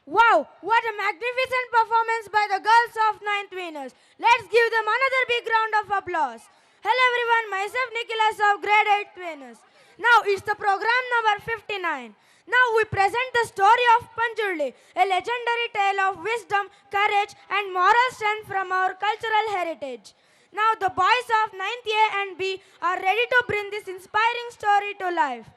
Wow, what a magnificent performance by the girls of 9th winners. Let's give them another big round of applause. Hello everyone, myself Nicholas of grade 8th winners. Now it's the program number 59. Now we present the story of Panjurli, a legendary tale of wisdom, courage and moral strength from our cultural heritage. Now the boys of 9th A and B are ready to bring this inspiring story to life.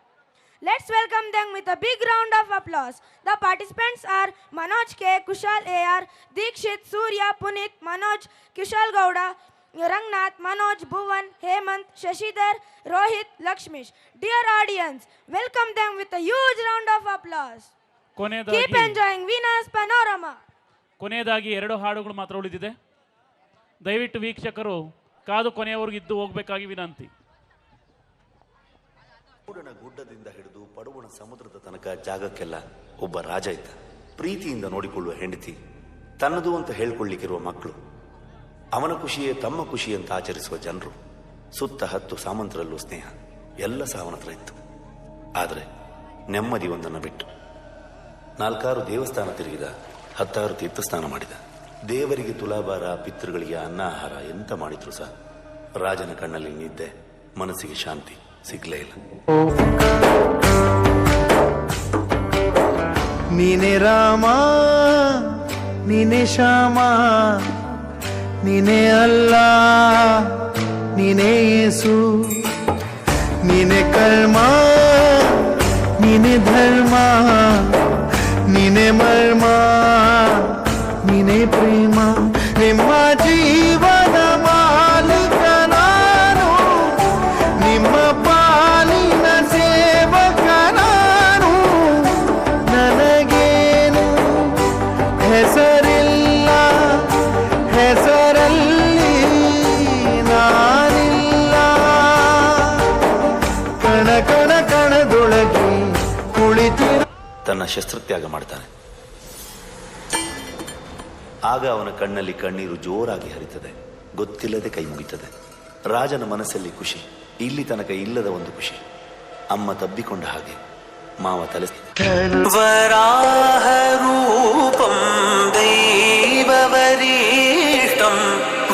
Let's welcome them with a big round of applause. The participants are Manoj K, Kushal AR, Dikshit, Surya, Punit, Manoj, Kushal Gowda, Rangnath, Manoj, Bhuvan, Hemant, Shashidhar, Rohit, Lakshmish. Dear audience, welcome them with a huge round of applause. Keep enjoying Venus Panorama. ಕೊನೆಯದಾಗಿ 2 ಹಾಡುಗಳು ಮಾತ್ರ ಉಳಿದಿದೆ. ದಯವಿಟ್ಟು ವೀಕ್ಷಕರು ಕಾದು ಕೊನೆಯವರೆಗೂ ಇದ್ದು ಹೋಗಬೇಕಾಗಿ ವಿನಂತಿ. ಪೂರ್ಣ ಗುಡ್ಡದಿಂದ ಹಿಡಿದು ಪಡುವಣ ಸಮುದ್ರದ ತನಕ ಜಾಗಕ್ಕೆಲ್ಲ ಒಬ್ಬ ರಾಜ ಇದ್ದ. ಪ್ರೀತಿಯಿಂದ ನೋಡಿಕೊಳ್ಳುವ ಹೆಂಡತಿ, ತನ್ನದು ಅಂತ ಹೇಳ್ಕೊಳ್ಳಿಕ್ಕಿರುವ ಮಕ್ಕಳು, ಅವನ ಖುಷಿಯೇ ತಮ್ಮ ಖುಷಿ ಅಂತ ಆಚರಿಸುವ ಜನರು, ಸುತ್ತ 10 ಸಾಮಂತರಲ್ಲೂ ಸ್ನೇಹ, ಎಲ್ಲ ಸಹ ಅವನ ಹತ್ರ ಇತ್ತು. ಆದರೆ ನೆಮ್ಮದಿ ಒಂದನ್ನು ಬಿಟ್ಟು 4 ದೇವಸ್ಥಾನ ತಿರುಗಿದ, 10 ತೀರ್ಥಸ್ನಾನ ಮಾಡಿದ. ದೇವರಿಗೆ ತುಲಾಭಾರ, ಪಿತೃಗಳಿಗೆ ಅನ್ನ ಆಹಾರ ಎಂತ ಮಾಡಿದ್ರು ಸಹ ರಾಜನ ಕಣ್ಣಲ್ಲಿ ನಿದ್ದೆ, ಮನಸ್ಸಿಗೆ ಶಾಂತಿ ಸಿಗ್ಲೇ ಇಲ್ಲ. ನೀನೆ ರಾಮ, ನೀನೆ ಶ್ಯಾಮ, ನೀನೆ ಅಲ್ಲ, ನೀನೆ ಯೇಸು, ನೀನೆ ಕರ್ಮ, ನೀನೆ ಧರ್ಮ, ನೀನೆ ಮರ್ಮ, ನೀನೆ ಪ್ರೇಮ. ನಿಮ್ಮ ಜೀವನ ಮಾಲೀಕ ನಾನು, ನಿಮ್ಮ ಪಾಲಿನ ಸೇವಕ ನಾನು. ನನಗೇನು ಹೆಸರಿಲ್ಲ, ಹೆಸರಲ್ಲಿ ನಾನಿಲ್ಲ. ಕಣ ಕಣ ಕಣದೊಳಗೆ ಕುಳಿತಿರ. ತನ್ನ ಶಸ್ತ್ರತ್ಯಾಗ ಮಾಡ್ತಾನೆ. ಆಗ ಅವನ ಕಣ್ಣಲ್ಲಿ ಕಣ್ಣೀರು ಜೋರಾಗಿ ಹರಿತದೆ, ಗೊತ್ತಿಲ್ಲದೆ ಕೈ ಮುಗಿತದೆ. ರಾಜನ ಮನಸ್ಸಲ್ಲಿ ಖುಷಿ, ಇಲ್ಲಿ ತನಕ ಇಲ್ಲದ ಒಂದು ಖುಷಿ. ಅಮ್ಮ ತಬ್ಬಿಕೊಂಡ ಹಾಗೆ ಮಾವ ತಲೆ. ವರಾಹ ರೂಪಂ ದೈವವರಿಷ್ಠಂ,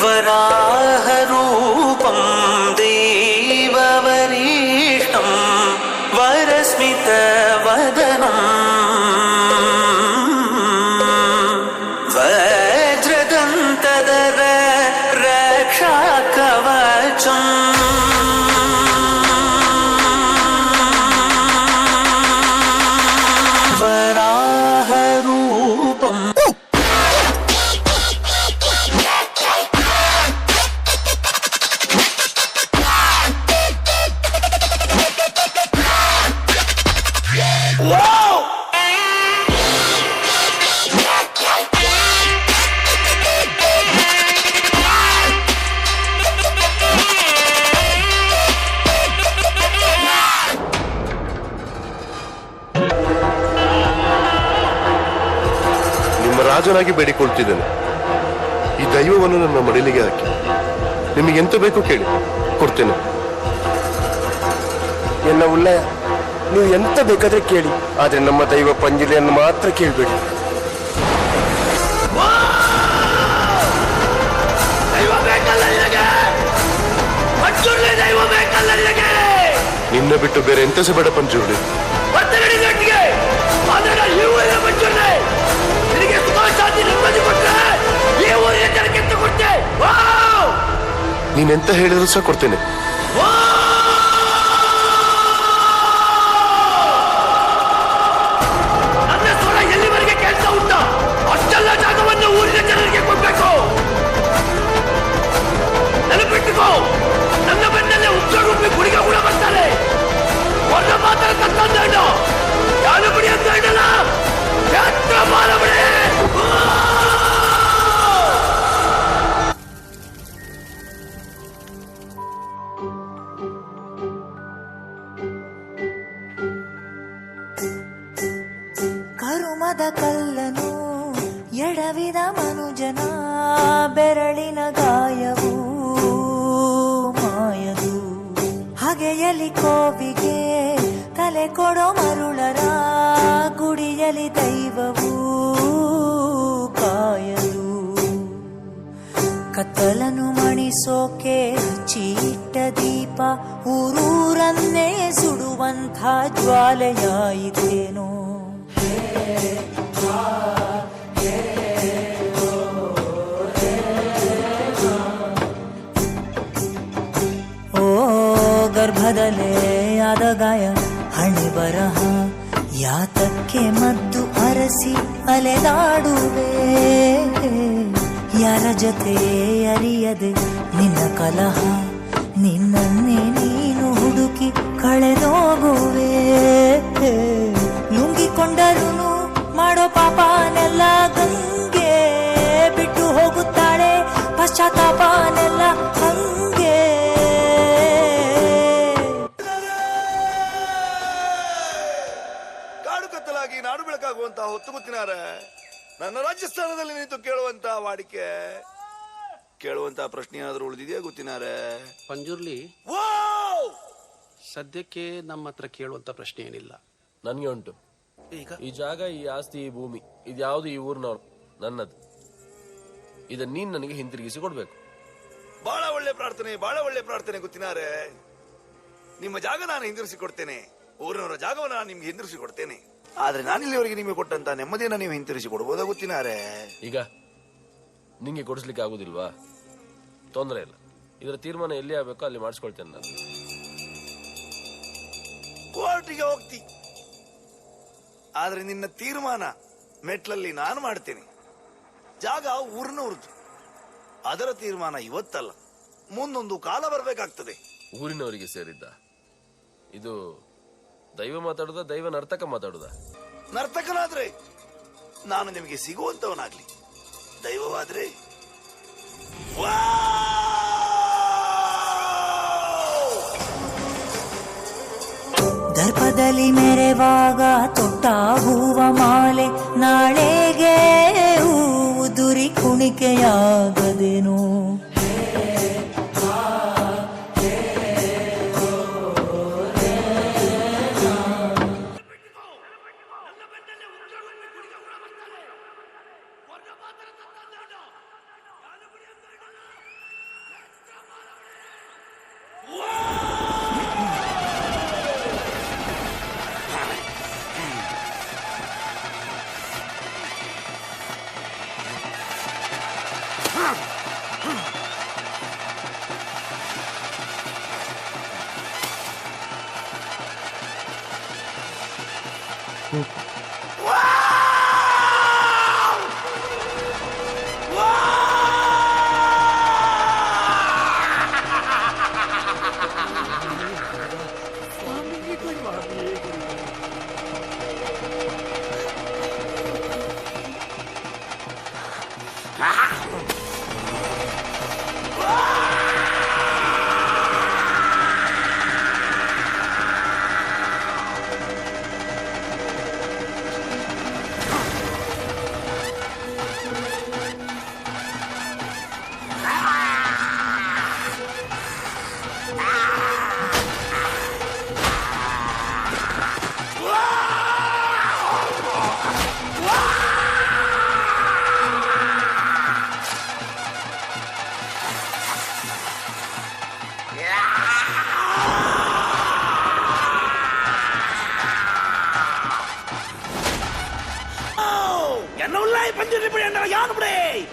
ವರಾಹ ರೂಪಂ ದೈವವರಿಷ್ಠಂ, ವರಸ್ಮಿತ ವದನಂ, ವಜ್ರದಂತದರ ರಕ್ಷಾ ಕವಚಂ. ವರಾಹ ರೂಪಂ. ರಾಜನಾಗಿ ಬೇಡಿಕೊಳ್ತಿದ್ದೇನೆ, ಈ ದೈವವನ್ನು ನನ್ನ ಮಡಿಲಿಗೆ ಹಾಕಿ. ನಿಮಗೆ ಎಂತ ಬೇಕು ಕೇಳಿ, ಕೊಡ್ತೇನೆ. ಎನ್ನ ಉಲ್ಲಯ, ನೀವು ಎಂತ ಬೇಕಾದ್ರೆ ಕೇಳಿ, ಆದ್ರೆ ನಮ್ಮ ದೈವ ಪಂಜುಲಿಯನ್ನು ಮಾತ್ರ ಕೇಳಬೇಡಿ. ನಿನ್ನ ಬಿಟ್ಟು ಬೇರೆ ಎಂತ ಸಹ ಬೇಡ ಪಂಜುರ್ಲಿ. ನೀನೆಂತ ಹೇಳಿದ್ರು ಸಹ ಕೊಡ್ತೇನೆ. ನನ್ನ ಸ್ವರ ಎಲ್ಲಿವರೆಗೆ ಕೆಲಸ ಉಂಟಾ ಅಷ್ಟೆಲ್ಲ ಜಾಗವನ್ನು ಊರಿನ ಜನರಿಗೆ ಕೊಡ್ಬೇಕು. ನೆನಪಿಟ್ಟುಕೋ, ನನ್ನ ಬೆನ್ನಲ್ಲೇ ಉಗ್ರರೂಪಿ ಗುಡಿಗ ಕೂಡ ಬರ್ತಾರೆ. ಒಂದು ಮಾತ್ರ ಕತ್ತಂದ ಯಾರು ಬಿಡಿ ಅಂತ ಹೇಳಲ್ಲ, ಎತ್ರ ಮಾಡಬಿಡಿ. ಕರುಮದ ಕಲ್ಲನು ಎಡವಿದ ಮನುಜನ ಬೆರಳಿನ ಗಾಯವು ಮಾಯದು. ಹಗೆಯಲಿ ಕೋವಿಗೆ ತಲೆ ಕೊಡೋ ಮರುಳರ ಗುಡಿಯಲಿ ದೈವವು ದೀಪ ಊರೂರನ್ನೇ ಸುಡುವಂಥ ಜ್ವಾಲೆಯಾಯಿತೇನೋ. ಓ ಗರ್ಭದಲ್ಲೇ ಆದ ಗಾಯ ಹಣೆ ಬರಹ ಯಾತಕ್ಕೆ ಮದ್ದು ಅರಸಿ ಅಲೆದಾಡುವೆ. ಯಾರ ಜೊತೆ ಅರಿಯದೆ ನಿನ್ನ ಕಲಹ ನಿನ್ನನ್ನೇ ನೀನು ಹುಡುಕಿ ಕಳೆದೋಗುವೆ. ಲುಂಗಿಕೊಂಡರೂ ಮಾಡೋ ಪಾಪನೆಲ್ಲ ಗಂಗೆ ಬಿಟ್ಟು ಹೋಗುತ್ತಾಳೆ ಪಶ್ಚಾತ್ತಾಪನೆಲ್ಲ ಹಂಗೆ. ಕಾಡು ಕತ್ತಲಾಗಿ ನಾಡು ಬೆಳಕಾಗುವಂತ ಹೊತ್ತು ಗೊತ್ತಿನಾರ ನನ್ನ ರಾಜಸ್ಥಾನದಲ್ಲಿ ನಿಂತು ಕೇಳುವಂತ ವಾಡಿಕೆ ಕೇಳುವಂತ ಪ್ರಶ್ನೆ ಏನಾದ್ರೂ ಉಳಿದಿದೆಯಾ ಗೊತ್ತಿನಾರೆ? ಪಂಜುರ್ಲಿ ಸದ್ಯಕ್ಕೆ ನಮ್ಮ ಹತ್ರ ಕೇಳುವಂತ ಪ್ರಶ್ನೆ ಏನಿಲ್ಲ. ನನ್ಗೆ ಉಂಟು. ಈ ಜಾಗ, ಈ ಆಸ್ತಿ, ಈ ಭೂಮಿ ಇದ್ಯಾವುದು ಈ ಊರಿನವ್ರು ನನ್ನದು. ಇದನ್ನ ನೀನ್ ನನಗೆ ಹಿಂತಿರುಗಿಸಿ ಕೊಡ್ಬೇಕು. ಬಹಳ ಒಳ್ಳೆ ಪ್ರಾರ್ಥನೆ ಗೊತ್ತಿನಾರೆ. ನಿಮ್ಮ ಜಾಗ ನಾನು ಹಿಂದಿರಿಸಿ ಕೊಡ್ತೇನೆ, ಊರಿನವರ ಜಾಗವನ್ನು ನಾನು ನಿಮ್ಗೆ ಹಿಂದಿರಿಸಿ ಕೊಡ್ತೇನೆ. ಆದ್ರೆ ನಾನಿಲ್ಲಿವರೆಗೆ ನಿಮಗೆ ಕೊಟ್ಟಂತ ನೆಮ್ಮದಿಯನ್ನ ನೀವು ಹಿಂತಿರಿಸಿ ಕೊಡಬಹುದಾ ಗೊತ್ತಿನಾರೆ? ಈಗ ನಿಂಗೆ ಕೊಡಿಸ್ಲಿಕ್ಕೆ ಆಗುದಿಲ್ವಾ? ತೊಂದರೆ ಇಲ್ಲ, ಇದರ ತೀರ್ಮಾನ ಎಲ್ಲಿ ಆಗ್ಬೇಕೋ ಅಲ್ಲಿ ಮಾಡಿಸ್ಕೊಳ್ತೇನೆ ನಾನು. ಕೋರ್ಟಿಗೆ ಹೋಗ್ತಿ, ಆದ್ರೆ ನಿನ್ನ ತೀರ್ಮಾನ ಮೆಟ್ಲಲ್ಲಿ ನಾನು ಮಾಡ್ತೇನೆ. ಜಾಗ ಊರಿನವ್ರದ್ದು, ಅದರ ತೀರ್ಮಾನ ಇವತ್ತಲ್ಲ, ಮುಂದೊಂದು ಕಾಲ ಬರ್ಬೇಕಾಗ್ತದೆ. ಊರಿನವರಿಗೆ ಸೇರಿದ್ದ ಇದು ದೈವ ಮಾತಾಡುದ, ದೈವ ನರ್ತಕ ಮಾತಾಡುದ? ನರ್ತಕನಾದ್ರೆ ನಾನು ನಿಮಗೆ ಸಿಗುವಂತವನಾಗ್ಲಿ, ದೈವವಾದ್ರೆ ದರ್ಪದಲ್ಲಿ ಮೆರೆವಾಗ ತೊಟ್ಟ ಹೂವ ಮಾಲೆ ನಾಳೆಗೆ ಉದುರಿ ಕುಣಿಕೆಯಾಗದೇನು.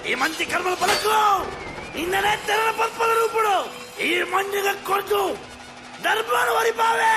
ఈ మంచి కర్మల పలకు నిన్ననే తెరల పల్పల రూపుడు ఈ మంచిగా కొడుతూ దర్బారు వరిపావే.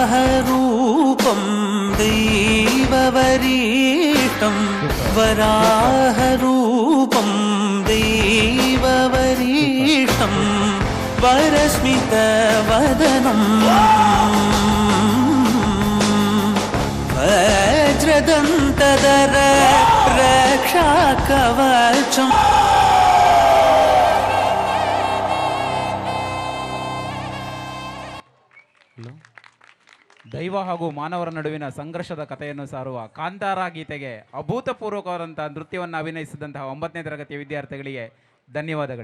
वराहरूपं दैववरीतं वराहरूपं ವರಸ್ಮಿತ ವದನಂ ವಜ್ರದಂತದರ ರಕ್ಷಾ ಕವಚಂ. ದೈವ ಹಾಗೂ ಮಾನವರ ನಡುವಿನ ಸಂಘರ್ಷದ ಕಥೆಯನ್ನು ಸಾರುವ ಕಾಂತಾರ ಗೀತೆಗೆ ಅಭೂತಪೂರ್ವಕವಾದಂತಹ ನೃತ್ಯವನ್ನು ಅಭಿನಯಿಸಿದಂತಹ 9ನೇ ತರಗತಿಯ ವಿದ್ಯಾರ್ಥಿಗಳಿಗೆ ಧನ್ಯವಾದಗಳು.